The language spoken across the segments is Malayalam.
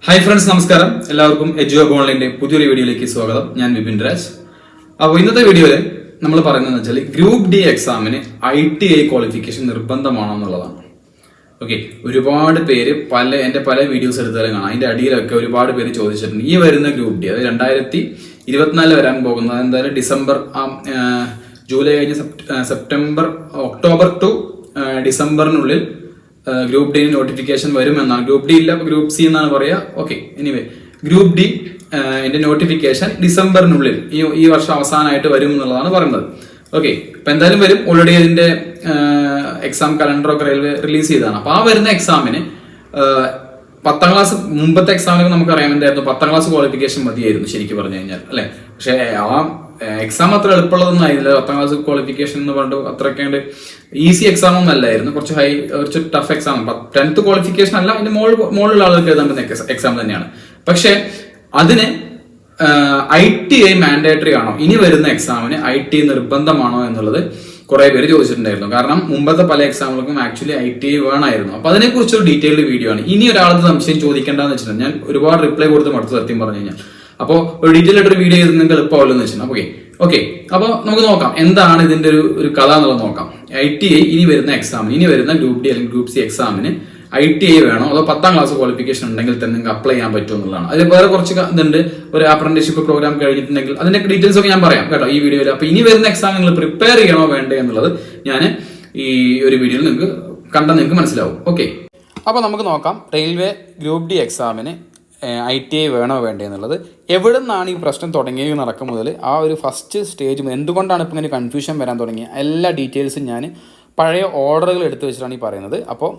ഹായ് ഫ്രണ്ട്സ്, നമസ്കാരം. എല്ലാവർക്കും എഡ്യൂഹബ് ഓൺലൈൻ്റെ പുതിയൊരു വീഡിയോയിലേക്ക് സ്വാഗതം. ഞാൻ വിപിൻ രാജ്. അപ്പോൾ ഇന്നത്തെ വീഡിയോയിൽ നമ്മൾ പറയുന്നത് വെച്ചാൽ ഗ്രൂപ്പ് ഡി എക്സാമിന് ITI ക്വാളിഫിക്കേഷൻ നിർബന്ധമാണോ എന്നുള്ളതാണ്. ഓക്കെ, ഒരുപാട് പേര് എൻ്റെ പല വീഡിയോസ് എടുത്താലും കാണാം. അതിൻ്റെ അടിയിലൊക്കെ ഒരുപാട് പേര് ചോദിച്ചിട്ടുണ്ട് ഈ വരുന്ന ഗ്രൂപ്പ് ഡി, അതായത് 2024 വരാൻ പോകുന്നത് എന്തായാലും ഡിസംബർ, ജൂലൈ കഴിഞ്ഞ് സെപ്റ്റംബർ, ഒക്ടോബർ ടു ഡിസംബറിനുള്ളിൽ ഗ്രൂപ്പ് ഡി നോട്ടിഫിക്കേഷൻ വരുമെന്നാണ്. ഗ്രൂപ്പ് ഡി ഇല്ല, ഗ്രൂപ്പ് സി എന്നാണ് പറയുക. Okay, anyway group D notification ഡിസംബറിനുള്ളിൽ ഈ വർഷം അവസാനമായിട്ട് വരും എന്നുള്ളതാണ് പറയുന്നത്. ഓക്കെ, അപ്പൊ എന്തായാലും വരും. ഓൾറെഡി അതിന്റെ എക്സാം കലണ്ടറൊക്കെ റെയിൽവേ റിലീസ് ചെയ്തതാണ്. അപ്പൊ ആ വരുന്ന എക്സാമിന് 10ാം ക്ലാസ്, മുമ്പത്തെ എക്സാമിനൊക്കെ നമുക്കറിയാം എന്തായിരുന്നു, 10ാം ക്ലാസ് ക്വാളിഫിക്കേഷൻ മതിയായിരുന്നു ശരിക്കും പറഞ്ഞു കഴിഞ്ഞാൽ, അല്ലെ? പക്ഷെ ആ എക്സാം അത്ര എളുപ്പമുള്ളതൊന്നും ആയിരുന്നില്ല. 10ാം ക്ലാസ് ക്വാളിഫിക്കേഷൻ എന്ന് പറഞ്ഞിട്ട് അത്രയ്ക്ക് ഈസി എക്സാം ഒന്നും അല്ലായിരുന്നു. കുറച്ച് ടഫ് എക്സാം. 10th ക്വാളിഫിക്കേഷൻ അല്ല, അതിന്റെ മുകളിലുള്ള ആളുകൾക്ക് എഴുതാൻ പറ്റുന്ന എക്സാം തന്നെയാണ്. പക്ഷെ അതിന് ITI മാൻഡേറ്ററി ആണോ, ഇനി വരുന്ന എക്സാമിന് ITI നിർബന്ധമാണോ എന്നുള്ളത് കുറെ പേര് ചോദിച്ചിട്ടുണ്ടായിരുന്നു. കാരണം മുമ്പത്തെ പല എക്സാമുകൾക്കും ആക്ച്വലി ITI വേണമായിരുന്നു. അപ്പൊ അതിനെക്കുറിച്ചൊരു ഡീറ്റെയിൽഡ് വീഡിയോ ആണ്. ഇനി ഒരാൾക്ക് സംശയം ചോദിക്കേണ്ടതെന്ന് വെച്ചിട്ടുണ്ടെങ്കിൽ, ഞാൻ ഒരുപാട് റിപ്ലൈ കൊടുത്ത് മടുത്ത് സത്യം പറഞ്ഞു കഴിഞ്ഞാൽ. അപ്പോൾ ഒരു ഡീറ്റെയിൽ ആയിട്ട് ഒരു വീഡിയോ ചെയ്ത് നിങ്ങൾക്ക് എളുപ്പമല്ലോ എന്ന് വെച്ചിട്ടുണ്ട്. ഓക്കെ, അപ്പോൾ നമുക്ക് നോക്കാം എന്താണ് ഇതിന്റെ ഒരു കഥ എന്നുള്ളത് നോക്കാം. ITI ഇനി വരുന്ന എക്സാമിന്, ഇനി വരുന്ന ഗ്രൂപ്പ് ഡി അല്ലെങ്കിൽ ഗ്രൂപ്പ് സി എക്സാമിന് ITI വേണോ അതോ 10ാം ക്ലാസ് ക്വാളിഫിക്കേഷൻ ഉണ്ടെങ്കിൽ തന്നെ നിങ്ങൾക്ക് അപ്ലൈ ചെയ്യാൻ പറ്റുമോ എന്നുള്ളതാണ്. അതിൽ വേറെ കുറച്ച് ഇതുണ്ട്. ഒരു അപ്രന്റീസ്ഷിപ്പ് പ്രോഗ്രാം കഴിഞ്ഞിട്ടുണ്ടെങ്കിൽ അതിന്റെ ഡീറ്റെയിൽസ് ഒക്കെ ഞാൻ പറയാം കേട്ടോ ഈ വീഡിയോയിൽ. അപ്പൊ ഇനി വരുന്ന എക്സാം നിങ്ങൾ പ്രിപ്പയർ ചെയ്യണോ വേണ്ടേ എന്നുള്ളത് ഞാൻ ഈ ഒരു വീഡിയോയിൽ നിങ്ങൾക്ക് മനസ്സിലാവും. ഓക്കെ, അപ്പോൾ നമുക്ക് നോക്കാം റെയിൽവേ ഗ്രൂപ്പ് ഡി എക്സാമിന് ITI വേണോ വേണ്ടേ എന്നുള്ളത്. എവിടെ നിന്നാണ് ഈ പ്രശ്നം തുടങ്ങിയത് നടക്കും മുതൽ ആ ഒരു ഫസ്റ്റ് സ്റ്റേജ് എന്തുകൊണ്ടാണ് ഇപ്പം ഇങ്ങനെ കൺഫ്യൂഷൻ വരാൻ തുടങ്ങിയ എല്ലാ ഡീറ്റെയിൽസും ഞാൻ പഴയ ഓർഡറുകൾ എടുത്തു വെച്ചിട്ടാണ് ഈ പറയുന്നത്. അപ്പോൾ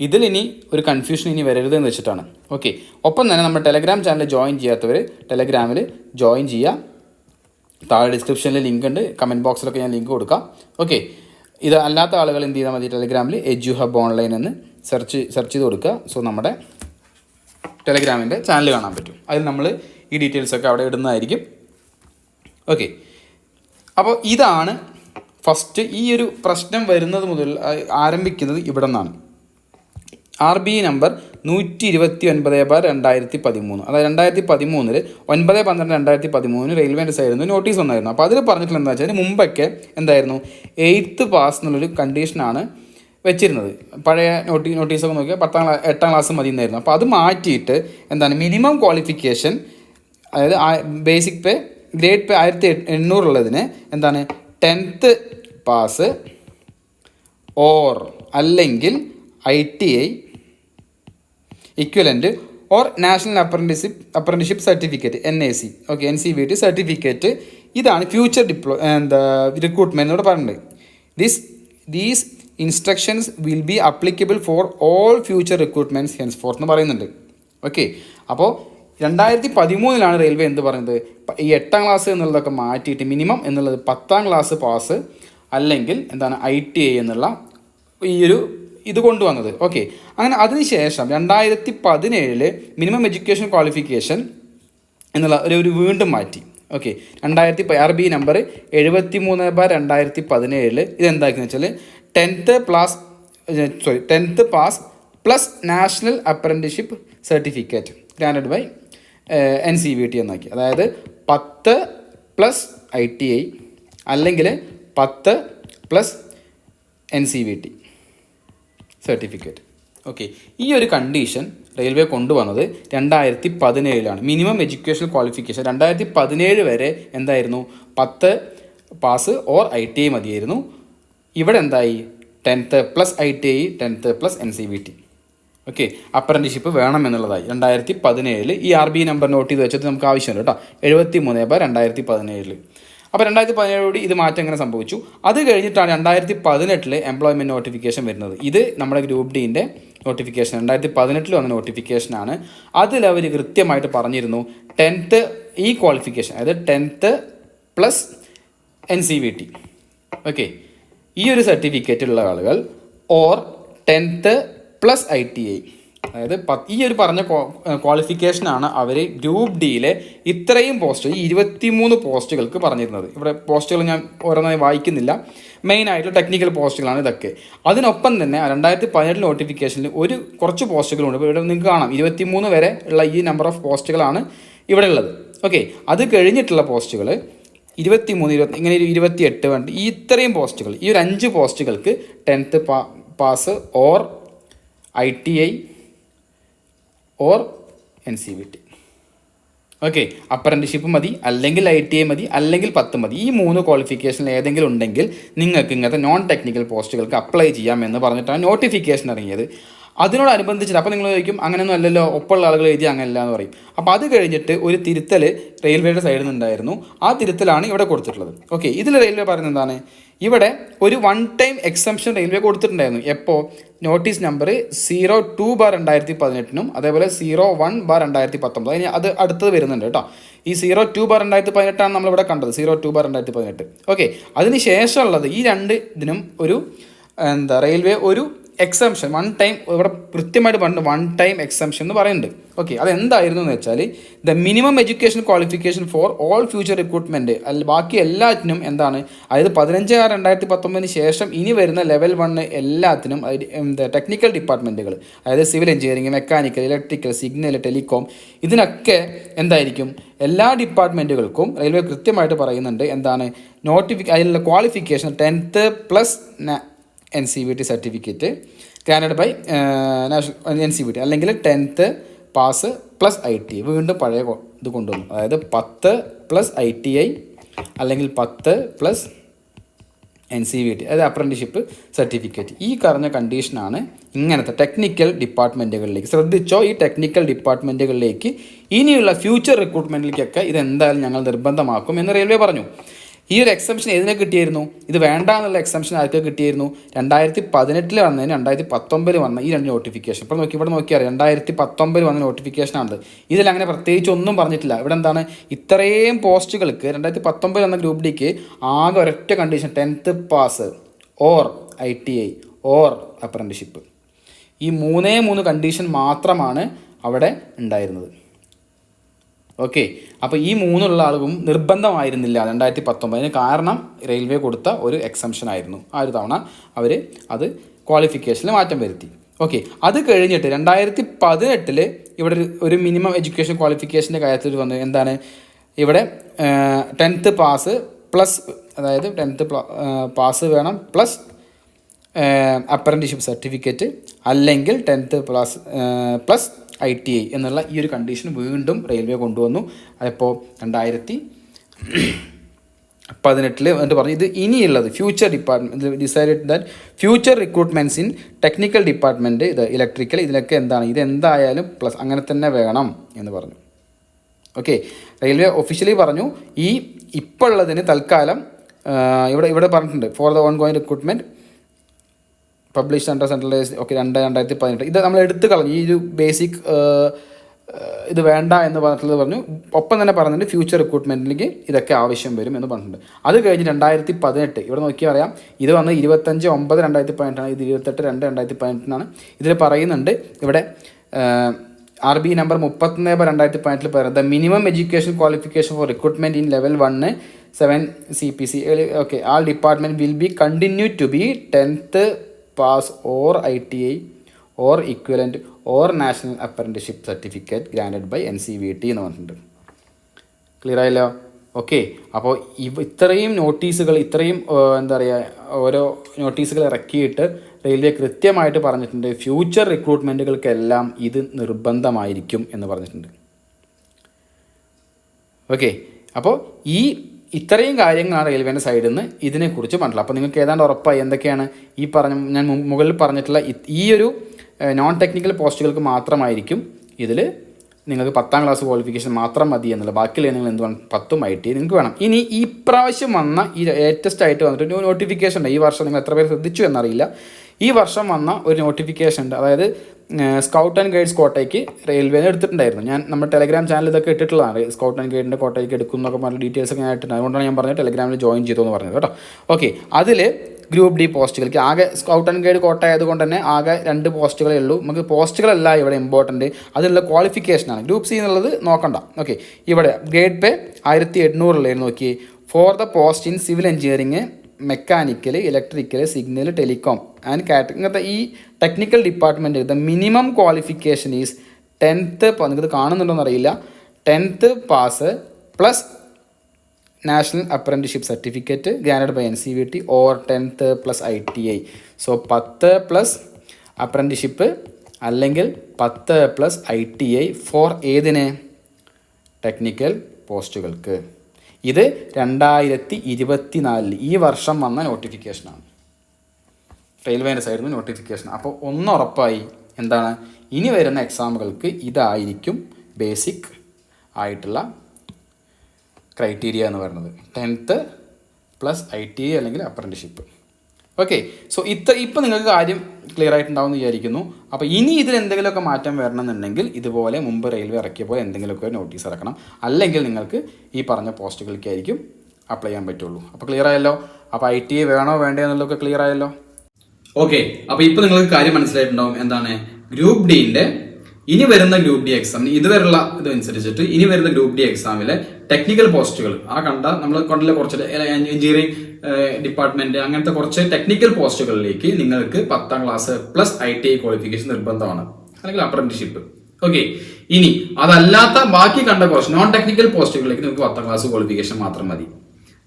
ഇതിലിനി ഒരു കൺഫ്യൂഷൻ ഇനി വരരുത് എന്ന് വെച്ചിട്ടാണ്. ഓക്കെ, ഒപ്പം തന്നെ നമ്മുടെ ടെലഗ്രാം ചാനൽ ജോയിൻ ചെയ്യാത്തവർ ടെലഗ്രാമിൽ ജോയിൻ ചെയ്യുക. താഴെ ഡിസ്ക്രിപ്ഷനിൽ ലിങ്ക് ഉണ്ട്, കമൻറ്റ് ബോക്സിലൊക്കെ ഞാൻ ലിങ്ക് കൊടുക്കാം. ഓക്കെ, ഇത് അല്ലാത്ത ആളുകൾ എന്ത് ചെയ്താൽ മതി, ടെലഗ്രാമിൽ എഡ്യൂഹബ് ഓൺലൈൻ എന്ന് സെർച്ച് ചെയ്ത് കൊടുക്കുക. സോ നമ്മുടെ ടെലഗ്രാമിൻ്റെ ചാനൽ കാണാൻ പറ്റും. അതിൽ നമ്മൾ ഈ ഡീറ്റെയിൽസൊക്കെ അവിടെ ഇടുന്നതായിരിക്കും. ഓക്കെ, അപ്പോൾ ഇതാണ് ഫസ്റ്റ് ഈ ഒരു പ്രശ്നം വരുന്നത് മുതൽ ആരംഭിക്കുന്നത് ഇവിടെ നിന്നാണ്. RBI നമ്പർ 129/2013, അതായത് 2013 9/12/2013 റെയിൽവേൻ്റെ സൈഡിൽ നിന്ന് നോട്ടീസ് വന്നായിരുന്നു. അപ്പോൾ അതിൽ പറഞ്ഞിട്ടുള്ള എന്താ വെച്ചാൽ മുമ്പൊക്കെ എന്തായിരുന്നു 8th പാസ് എന്നുള്ളൊരു കണ്ടീഷനാണ് വെച്ചിരുന്നത്. പഴയ നോട്ടീസൊക്കെ നോക്കിയാൽ 8ാം ക്ലാസ് മതി എന്നായിരുന്നു. അപ്പോൾ അത് മാറ്റിയിട്ട് എന്താണ് മിനിമം ക്വാളിഫിക്കേഷൻ, അതായത് ബേസിക് പേ ഗ്രേഡ് പേ 1800 ഉള്ളതിന് എന്താണ് 10th പാസ് ഓർ അല്ലെങ്കിൽ ITI equivalent or national apprenticeship certificate NAC, okay, NCVT certificate. ഇതാണ് ഫ്യൂച്ചർ റിക്രൂട്ട്മെന്റ് എന്നോട് പറഞ്ഞിട്ടുണ്ട്. These instructions will be applicable for all future recruitments henceforth എന്ന് പറയുന്നുണ്ട്. ഓക്കെ, അപ്പോൾ 2013 റെയിൽവേ എന്ത് പറയുന്നത്, ഈ 8ാം ക്ലാസ് എന്നുള്ളതൊക്കെ മാറ്റിയിട്ട് മിനിമം എന്നുള്ളത് 10ാം ക്ലാസ് പാസ് അല്ലെങ്കിൽ എന്താണ് ITI എന്നുള്ള ഈ ഒരു ഇത് കൊണ്ടുവന്നത്. ഓക്കെ, അങ്ങനെ അതിനുശേഷം 2017 മിനിമം എഡ്യൂക്കേഷൻ ക്വാളിഫിക്കേഷൻ എന്നുള്ള ഒരു വീണ്ടും മാറ്റി. ഓക്കെ, RBI നമ്പർ 73/2017 ഇതെന്താക്കിയെന്ന് വെച്ചാൽ 10th pass plus national apprenticeship certificate granted by NCVT എന്നാക്കി. അതായത് 10 പ്ലസ് ITI അല്ലെങ്കിൽ 10 പ്ലസ് NCVT സർട്ടിഫിക്കറ്റ്. ഓക്കെ, ഈ ഒരു കണ്ടീഷൻ റെയിൽവേ കൊണ്ടുവന്നത് 2017 മിനിമം എഡ്യൂക്കേഷൻ ക്വാളിഫിക്കേഷൻ 2017 വരെ എന്തായിരുന്നു 10 പാസ് ഓർ ITI മതിയായിരുന്നു. ഇവിടെ എന്തായി 10th plus ITI 10th plus NCVT. Okay, apprenticeship വേണം എന്നുള്ളതായി 2017. ഈ RBI നമ്പർ നോട്ട് ചെയ്ത് വെച്ചിട്ട് നമുക്ക് ആവശ്യമുണ്ട് കേട്ടോ, 73/2017. അപ്പോൾ 2017 ഇത് മാറ്റം എങ്ങനെ സംഭവിച്ചു? അത് കഴിഞ്ഞിട്ടാണ് 2018 എംപ്ലോയ്മെൻറ്റ് നോട്ടിഫിക്കേഷൻ വരുന്നത്. ഇത് നമ്മുടെ ഗ്രൂപ്പ് ഡിൻ്റെ നോട്ടിഫിക്കേഷൻ 2018 വന്ന നോട്ടിഫിക്കേഷനാണ്. അതിൽ അവർ കൃത്യമായിട്ട് പറഞ്ഞിരുന്നു 10th ഈ ക്വാളിഫിക്കേഷൻ, അതായത് 10th പ്ലസ് NCVT, ഓക്കെ, ഈ ഒരു സർട്ടിഫിക്കറ്റുള്ള ആളുകൾ ഓർ 10th പ്ലസ് ITI അതായത് ഈ ഒരു പറഞ്ഞ ക്വാളിഫിക്കേഷനാണ് അവർ ഗ്രൂപ്പ് ഡിയിലെ ഇത്രയും പോസ്റ്റ്, ഈ 23 പോസ്റ്റുകൾക്ക് പറഞ്ഞിരുന്നത്. ഇവിടെ പോസ്റ്റുകൾ ഞാൻ ഓരോന്നായി വായിക്കുന്നില്ല, മെയിനായിട്ടുള്ള ടെക്നിക്കൽ പോസ്റ്റുകളാണ് ഇതൊക്കെ. അതിനൊപ്പം തന്നെ 2017 നോട്ടിഫിക്കേഷനിൽ കുറച്ച് പോസ്റ്റുകളുണ്ട്. ഇപ്പോൾ ഇവിടെ നിങ്ങൾക്ക് കാണാം 23 വരെ ഉള്ള ഈ നമ്പർ ഓഫ് പോസ്റ്റുകളാണ് ഇവിടെ ഉള്ളത്. ഓക്കെ, അത് കഴിഞ്ഞിട്ടുള്ള പോസ്റ്റുകൾ 23, ഇങ്ങനെ 28 വേണ്ട, ഈ ഇത്രയും പോസ്റ്റുകൾ, ഈ ഒരു 5 പോസ്റ്റുകൾക്ക് 10th pass or ITI or NCVT. Okay, apprenticeship മതി, അല്ലെങ്കിൽ ITI മതി, അല്ലെങ്കിൽ 10 മതി. ഈ 3 ക്വാളിഫിക്കേഷനിൽ ഏതെങ്കിലും ഉണ്ടെങ്കിൽ നിങ്ങൾക്ക് ഇങ്ങനത്തെ നോൺ ടെക്നിക്കൽ പോസ്റ്റുകൾക്ക് അപ്ലൈ ചെയ്യാമെന്ന് പറഞ്ഞിട്ടാണ് നോട്ടിഫിക്കേഷൻ ഇറങ്ങിയത്. അതിനോടനുബന്ധിച്ചിട്ട് അപ്പോൾ നിങ്ങൾ ചോദിക്കും അങ്ങനെയൊന്നും അല്ലല്ലോ, ഒപ്പമുള്ള ആളുകൾ എഴുതി അങ്ങനെയല്ല എന്ന് പറയും. അപ്പോൾ അത് കഴിഞ്ഞിട്ട് ഒരു തിരുത്തൽ റെയിൽവേയുടെ സൈഡിൽ നിന്നുണ്ടായിരുന്നു. ആ തിരുത്തലാണ് ഇവിടെ കൊടുത്തിട്ടുള്ളത്. ഓക്കെ, ഇതിൽ റെയിൽവേ പറയുന്നത് എന്താണ്, ഇവിടെ ഒരു 1 ടൈം എക്സംഷൻ റെയിൽവേ കൊടുത്തിട്ടുണ്ടായിരുന്നു. എപ്പോൾ? നോട്ടീസ് നമ്പർ 02/2018 അതേപോലെ 01/2019. അതിന് അത് അടുത്തത് വരുന്നുണ്ട് കേട്ടോ. ഈ 02/2018 നമ്മളിവിടെ കണ്ടത്, 02/2018. ഓക്കെ, അതിന് ശേഷമുള്ളത് ഈ 2 ഇതിനും ഒരു റെയിൽവേ ഒരു എക്സംഷൻ 1 ടൈം ഇവിടെ കൃത്യമായിട്ട് പറഞ്ഞിട്ട് 1 ടൈം എക്സംഷൻ എന്ന് പറയുന്നുണ്ട്. ഓക്കെ, അതെന്തായിരുന്നു എന്ന് വെച്ചാൽ the minimum education qualification four all future recruitment, ബാക്കി എല്ലാറ്റിനും എന്താണ്, അതായത് 15/6/2019 ശേഷം ഇനി വരുന്ന ലെവൽ 1 എല്ലാത്തിനും ടെക്നിക്കൽ ഡിപ്പാർട്ട്മെൻറ്റുകൾ, അതായത് civil engineering, mechanical, electrical, signal, telecom, ഇതിനൊക്കെ എന്തായിരിക്കും, എല്ലാ ഡിപ്പാർട്ട്മെൻറ്റുകൾക്കും റെയിൽവേ കൃത്യമായിട്ട് പറയുന്നുണ്ട് എന്താണ് അതിനുള്ള qualification 10th plus NCVT certificate granted by national NCVT, അല്ലെങ്കിൽ 10th പാസ് പ്ലസ് ITI. വീണ്ടും പഴയ ഇത് കൊണ്ടുവന്നു, അതായത് 10 പ്ലസ് ITI അല്ലെങ്കിൽ 10 പ്ലസ് NCVT, അതായത് അപ്രന്റീഷിപ്പ് സർട്ടിഫിക്കറ്റ്. ഈ പറഞ്ഞ കണ്ടീഷനാണ് ഇങ്ങനത്തെ ടെക്നിക്കൽ ഡിപ്പാർട്ട്മെൻറ്റുകളിലേക്ക്, ശ്രദ്ധിച്ചോ, ഈ ടെക്നിക്കൽ ഡിപ്പാർട്ട്മെൻറ്റുകളിലേക്ക് ഇനിയുള്ള ഫ്യൂച്ചർ റിക്രൂട്ട്മെൻറ്റിലേക്കൊക്കെ ഇതെന്തായാലും ഞങ്ങൾ നിർബന്ധമാക്കും എന്ന് റെയിൽവേ പറഞ്ഞു. ഈ ഒരു എക്സംഷൻ ഏതിനെ കിട്ടിയായിരുന്നു? ഇത് വേണ്ട എന്നുള്ള എക്സംഷൻ ആർക്ക് കിട്ടിയായിരുന്നു? 2018 വന്നതിന് 2019 വന്ന ഈ 2 നോട്ടിഫിക്കേഷൻ. ഇപ്പോൾ ഇവിടെ നോക്കിയാൽ 2019 വന്ന നോട്ടിഫിക്കേഷനാണത്. ഇതിൽ അങ്ങനെ പ്രത്യേകിച്ച് ഒന്നും പറഞ്ഞിട്ടില്ല. ഇവിടെ എന്താണ്, ഇത്രയും പോസ്റ്റുകൾക്ക് 2019 വന്ന ഗ്രൂപ്പ് ഡിക്ക് ആകെ ഒരൊറ്റ condition 10th pass or ITI or apprenticeship. ഈ 3 കണ്ടീഷൻ മാത്രമാണ് അവിടെ ഉണ്ടായിരുന്നത്. ഓക്കെ, അപ്പോൾ ഈ 3 ആളുകളും നിർബന്ധമായിരുന്നില്ല 2019. കാരണം റെയിൽവേ കൊടുത്ത ഒരു എക്സംഷൻ ആയിരുന്നു. ആ ഒരു തവണ അവർ അത് ക്വാളിഫിക്കേഷനിൽ മാറ്റം വരുത്തി. ഓക്കെ, അത് കഴിഞ്ഞിട്ട് 2018 ഇവിടെ ഒരു മിനിമം എഡ്യൂക്കേഷൻ ക്വാളിഫിക്കേഷൻ്റെ കാര്യത്തിൽ വന്നു. എന്താണ് ഇവിടെ 10th പാസ് പ്ലസ്, അതായത് 10th പാസ് വേണം പ്ലസ് അപ്രന്റീഷിപ്പ് സർട്ടിഫിക്കറ്റ്, അല്ലെങ്കിൽ 10th പ്ലസ് ITI എന്നുള്ള ഈ ഒരു കണ്ടീഷൻ വീണ്ടും റെയിൽവേ കൊണ്ടുവന്നു. അതിപ്പോൾ 2018 എന്നിട്ട് പറഞ്ഞു ഇത് ഇനിയുള്ളത് future department decided that future recruitments in technical department, ഇത് ഇലക്ട്രിക്കൽ, ഇതിലൊക്കെ എന്താണ്, ഇതെന്തായാലും പ്ലസ് അങ്ങനെ തന്നെ വേണം എന്ന് പറഞ്ഞു. ഓക്കെ, റെയിൽവേ ഒഫീഷ്യലി പറഞ്ഞു ഈ ഇപ്പോൾ ഉള്ളതിന് തൽക്കാലം ഇവിടെ പറഞ്ഞിട്ടുണ്ട് for the on going recruitment publish under centralise. Okay, 2018 ഇത് നമ്മൾ എടുത്തു കളഞ്ഞു. ഈ ഒരു ബേസിക് ഇത് വേണ്ട എന്ന് പറഞ്ഞിട്ടുള്ളത് പറഞ്ഞു. ഒപ്പം തന്നെ പറഞ്ഞിട്ടുണ്ട് ഫ്യൂച്ചർ റിക്രൂട്ട്മെൻറ്റിലേക്ക് ഇതൊക്കെ ആവശ്യം വരും എന്ന് പറഞ്ഞിട്ടുണ്ട്. അത് കഴിഞ്ഞ് 2018 ഇവിടെ നോക്കിയാൽ അറിയാം, ഇത് വന്ന് 25/9/2018, ഇത് 28/2/2018. ഇതിൽ പറയുന്നുണ്ട് ഇവിടെ RB നമ്പർ 31/2018 പറയുന്നത് the minimum education qualification for recruitment in level 1 7 CPC. Okay, all department will be continue to be 10th pass or ITI or equivalent or national apprenticeship certificate granted by NCVT എന്ന് പറഞ്ഞിട്ടുണ്ട്. ക്ലിയർ ആയല്ലോ? ഓക്കെ, അപ്പോൾ ഇത്രയും നോട്ടീസുകൾ, ഇത്രയും എന്താ പറയുക, ഓരോ നോട്ടീസുകൾ ഇറക്കിയിട്ട് റെയിൽവേ കൃത്യമായിട്ട് പറഞ്ഞിട്ടുണ്ട് ഫ്യൂച്ചർ റിക്രൂട്ട്മെൻറ്റുകൾക്കെല്ലാം ഇത് നിർബന്ധമായിരിക്കും എന്ന് പറഞ്ഞിട്ടുണ്ട്. ഓക്കെ, അപ്പോൾ ഇത്രയും കാര്യങ്ങളാണ് റെയിൽവേൻ്റെ സൈഡിൽ നിന്ന് ഇതിനെക്കുറിച്ച് പറഞ്ഞിട്ടുള്ളത്. അപ്പോൾ നിങ്ങൾക്ക് ഏതാണ്ട് ഉറപ്പായി എന്തൊക്കെയാണ് ഈ ഞാൻ മുകളിൽ പറഞ്ഞിട്ടുള്ള ഈ ഒരു നോൺ ടെക്നിക്കൽ പോസ്റ്റുകൾക്ക് മാത്രമായിരിക്കും ഇതിൽ നിങ്ങൾക്ക് 10th ക്ലാസ് ക്വാളിഫിക്കേഷൻ മാത്രം മതി എന്നുള്ളത്. ബാക്കിയുള്ള നിങ്ങൾ എന്ത് വേണം, 10ഉം ITI നിങ്ങൾക്ക് വേണം. ഇനി ഈ പ്രാവശ്യം വന്ന ഈ ലേറ്റസ്റ്റ് ആയിട്ട് വന്നിട്ട് നോട്ടിഫിക്കേഷൻ ഉണ്ട്. ഈ വർഷം നിങ്ങൾ എത്ര പേര് ശ്രദ്ധിച്ചു എന്നറിയില്ല. ഈ വർഷം വന്ന ഒരു നോട്ടിഫിക്കേഷൻ ഉണ്ട്. അതായത് സ്കൗട്ട് ആൻഡ് ഗൈഡ്സ് കോട്ടയ്ക്ക് റെയിൽവേനെ എടുത്തിട്ടുണ്ടായിരുന്നു. ഞാൻ നമ്മുടെ ടെലഗ്രാം ചാനൽ ഇതൊക്കെ ഇട്ടിട്ടുള്ളതാണ്. സ്കൗട്ട് ആൻഡ് ഗൈഡിൻ്റെ കോട്ടയ്ക്ക് എടുക്കും എന്നൊക്കെ പറഞ്ഞ ഡീറ്റെയിൽസ് ഒക്കെ ഞാൻ ഇട്ടിട്ടുണ്ട്. അതുകൊണ്ടാണ് ഞാൻ പറഞ്ഞത് ടെലഗ്രാമിൽ ജോയിൻ ചെയ്തു എന്ന് പറഞ്ഞത് കേട്ടോ. ഓക്കെ, അതിൽ ഗ്രൂപ്പ് ഡി പോസ്റ്റുകൾക്ക് ആകെ സ്കൗട്ട് ആൻഡ് ഗൈഡ് കോട്ട ആയതുകൊണ്ട് തന്നെ ആകെ 2 പോസ്റ്റുകളേ ഉള്ളൂ. നമുക്ക് പോസ്റ്റുകളല്ല ഇവിടെ ഇമ്പോർട്ടൻറ്റ്, അതിനുള്ള ക്വാളിഫിക്കേഷനാണ്. ഗ്രൂപ്പ് സി എന്നുള്ളത് നോക്കണ്ട. ഓക്കെ, ഇവിടെ ഗ്രേഡ് പേ 1800 നോക്കി. For the post in civil engineering, mechanical, electrical, signal, telecom and catering, ഇങ്ങനത്തെ ഈ technical department the minimum qualification is 10th. നിങ്ങൾക്ക് കാണുന്നുണ്ടോയെന്ന് അറിയില്ല. 10th pass plus national apprenticeship certificate grand by NCVT or 10th plus ITI. So 10 plus apprenticeship അല്ലെങ്കിൽ 10 പ്ലസ് ITI ഫോർ ഏതിന്? ടെക്നിക്കൽ പോസ്റ്റുകൾക്ക്. ഇത് 2024 ഈ വർഷം വന്ന നോട്ടിഫിക്കേഷനാണ്. റെയിൽവേൻ്റെ സൈഡിൽ നിന്ന് നോട്ടിഫിക്കേഷൻ. അപ്പോൾ ഉറപ്പായി എന്താണ്, ഇനി വരുന്ന എക്സാമുകൾക്ക് ഇതായിരിക്കും ബേസിക് ആയിട്ടുള്ള ക്രൈറ്റീരിയ എന്ന് പറയുന്നത്. 10th പ്ലസ് ITI അല്ലെങ്കിൽ അപ്രന്റീസ്ഷിപ്പ്. ഓക്കെ, സോ ഇപ്പം നിങ്ങൾക്ക് കാര്യം ക്ലിയർ ആയിട്ടുണ്ടാവും എന്ന് വിചാരിക്കുന്നു. അപ്പോൾ ഇനി ഇതിൽ എന്തെങ്കിലുമൊക്കെ മാറ്റം വരണമെന്നുണ്ടെങ്കിൽ ഇതുപോലെ മുമ്പ് റെയിൽവേ ഇറക്കിയ പോലെ എന്തെങ്കിലുമൊക്കെ നോട്ടീസ് ഇറക്കണം. അല്ലെങ്കിൽ നിങ്ങൾക്ക് ഈ പറഞ്ഞ പോസ്റ്റുകൾക്കായിരിക്കും അപ്ലൈ ചെയ്യാൻ പറ്റുള്ളൂ. അപ്പോൾ ക്ലിയർ ആയല്ലോ. അപ്പോൾ ITI വേണോ വേണ്ടയോ എന്നുള്ളതൊക്കെ ക്ലിയർ ആയല്ലോ. ഓക്കെ, അപ്പോൾ ഇപ്പോൾ നിങ്ങൾക്ക് കാര്യം മനസ്സിലായിട്ടുണ്ടാവും. എന്താണ് ഗ്രൂപ്പ് ഡിന്റെ ഇനി വരുന്ന ഗ്രൂപ്പ് ഡി എക്സാമിന് ഇതുവരെയുള്ള ഇതനുസരിച്ചിട്ട് ഇനി വരുന്ന ഗ്രൂപ്പ് ഡി എക്സാമിലെ ടെക്നിക്കൽ പോസ്റ്റുകൾ നമ്മൾ കൊണ്ടുള്ള കുറച്ച് എഞ്ചിനീയറിംഗ് ഡിപ്പാർട്ട്മെന്റ് അങ്ങനത്തെ കുറച്ച് ടെക്നിക്കൽ പോസ്റ്റുകളിലേക്ക് നിങ്ങൾക്ക് 10th class plus ITI qualification നിർബന്ധമാണ്, അല്ലെങ്കിൽ അപ്രന്റീസ്ഷിപ്പ്. ഓക്കെ, ഇനി അതല്ലാത്ത ബാക്കി കണ്ട കുറച്ച് നോൺ ടെക്നിക്കൽ പോസ്റ്റുകളിലേക്ക് നിങ്ങൾക്ക് 10th ക്ലാസ് ക്വാളിഫിക്കേഷൻ മാത്രം മതി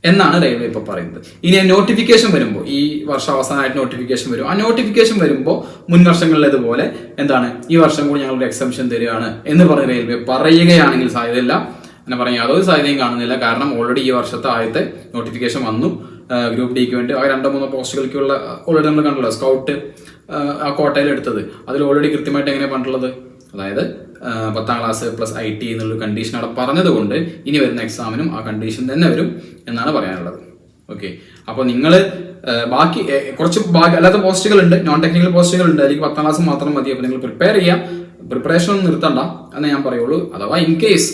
എന്നാണ് റെയിൽവേ ഇപ്പോൾ പറയുന്നത്. ഇനി നോട്ടിഫിക്കേഷൻ വരുമ്പോൾ, ഈ വർഷം അവസാനമായിട്ട് നോട്ടിഫിക്കേഷൻ വരും. ആ നോട്ടിഫിക്കേഷൻ വരുമ്പോൾ മുൻ വർഷങ്ങളിലേതുപോലെ എന്താണ്, ഈ വർഷം കൂടി ഞങ്ങളൊരു എക്സംഷൻ തരികയാണ് എന്ന് പറഞ്ഞ് റെയിൽവേ പറയുകയാണെങ്കിൽ സാധ്യതയില്ല. അങ്ങനെ പറയാൻ യാതൊരു സാധ്യതയും കാണുന്നില്ല. കാരണം ഓൾറെഡി ഈ വർഷത്തെ ആദ്യത്തെ നോട്ടിഫിക്കേഷൻ വന്നു ഗ്രൂപ്പ് ഡിക്ക് വേണ്ടി. ആ 2-3 പോസ്റ്റുകൾക്കുള്ള ഓൾറെഡി നമ്മൾ കണ്ടല്ലോ, സ്കൗട്ട് ആ കോട്ടയിൽ എടുത്തത്. അതിൽ ഓൾറെഡി കൃത്യമായിട്ട് എങ്ങനെയാണ് പറഞ്ഞിട്ടുള്ളത്, അതായത് 10th ക്ലാസ് പ്ലസ് ITI എന്നുള്ള കണ്ടീഷൻ അവിടെ പറഞ്ഞതുകൊണ്ട് ഇനി വരുന്ന എക്സാമിനും ആ കണ്ടീഷൻ തന്നെ വരും എന്നാണ് പറയാനുള്ളത്. ഓക്കെ, അപ്പോൾ നിങ്ങൾ ബാക്കി കുറച്ച് അല്ലാത്ത പോസ്റ്റുകളുണ്ട്, നോൺ ടെക്നിക്കൽ പോസ്റ്റുകളുണ്ട്, അല്ലെങ്കിൽ 10th ക്ലാസ് മാത്രം മതി. അപ്പോൾ നിങ്ങൾ പ്രിപ്പയർ ചെയ്യാം, പ്രിപ്പറേഷൻ ഒന്നും നിർത്തണ്ട എന്ന് ഞാൻ പറയുള്ളൂ. അഥവാ ഇൻ കേസ്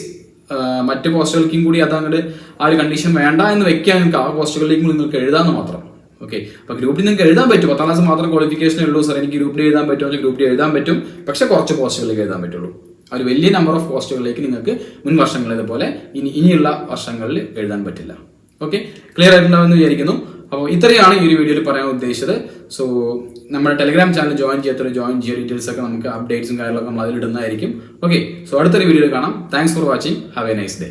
മറ്റ് പോസ്റ്റുകൾക്കും കൂടി അതങ്ങോട്ട് ആ ഒരു കണ്ടീഷൻ വേണ്ട എന്ന് വെക്കാൻ നിങ്ങൾക്ക് ആ പോസ്റ്റുകളിലേക്കും നിങ്ങൾക്ക് എഴുതാമെന്ന് മാത്രം. ഓക്കെ, അപ്പോൾ ഗ്രൂപ്പ് ഡി നിങ്ങൾക്ക് എഴുതാൻ പറ്റും. 10th ക്ലാസ് മാത്രം ക്വാളിഫിക്കേഷൻ ഉള്ളൂ സാർ, എനിക്ക് ഗ്രൂപ്പ് ഡി എഴുതാൻ പറ്റുമോ? ഗ്രൂപ്പ് ഡി എഴുതാൻ പറ്റും, പക്ഷെ കുറച്ച് പോസ്റ്റുകളിലേക്ക് എഴുതാൻ പറ്റുള്ളൂ. ഒരു വലിയ നമ്പർ ഓഫ് പോസ്റ്റുകളിലേക്ക് നിങ്ങൾക്ക് മുൻ വർഷങ്ങളിലേതുപോലെ ഇനിയുള്ള വർഷങ്ങളിൽ എഴുതാൻ പറ്റില്ല. ഓക്കെ, ക്ലിയർ ആയിട്ടുണ്ടാവുമെന്ന് വിചാരിക്കുന്നു. അപ്പോൾ ഇത്രയാണ് ഈ ഒരു വീഡിയോയിൽ പറയാൻ ഉദ്ദേശിച്ചത്. സോ നമ്മുടെ ടെലിഗ്രാം ചാനൽ ജോയിൻ ചെയ്യാത്തൊരു ജോയിൻ ചെയ്യുക. ഡീറ്റെയിൽസ് ഒക്കെ നമുക്ക് അപ്ഡേറ്റ്സും കാര്യങ്ങളൊക്കെ നമ്മൾ അതിലിടുന്നതായിരിക്കും. ഓക്കെ, സോ അടുത്തൊരു വീഡിയോയിൽ കാണാം. Thanks for watching. Have A nice day.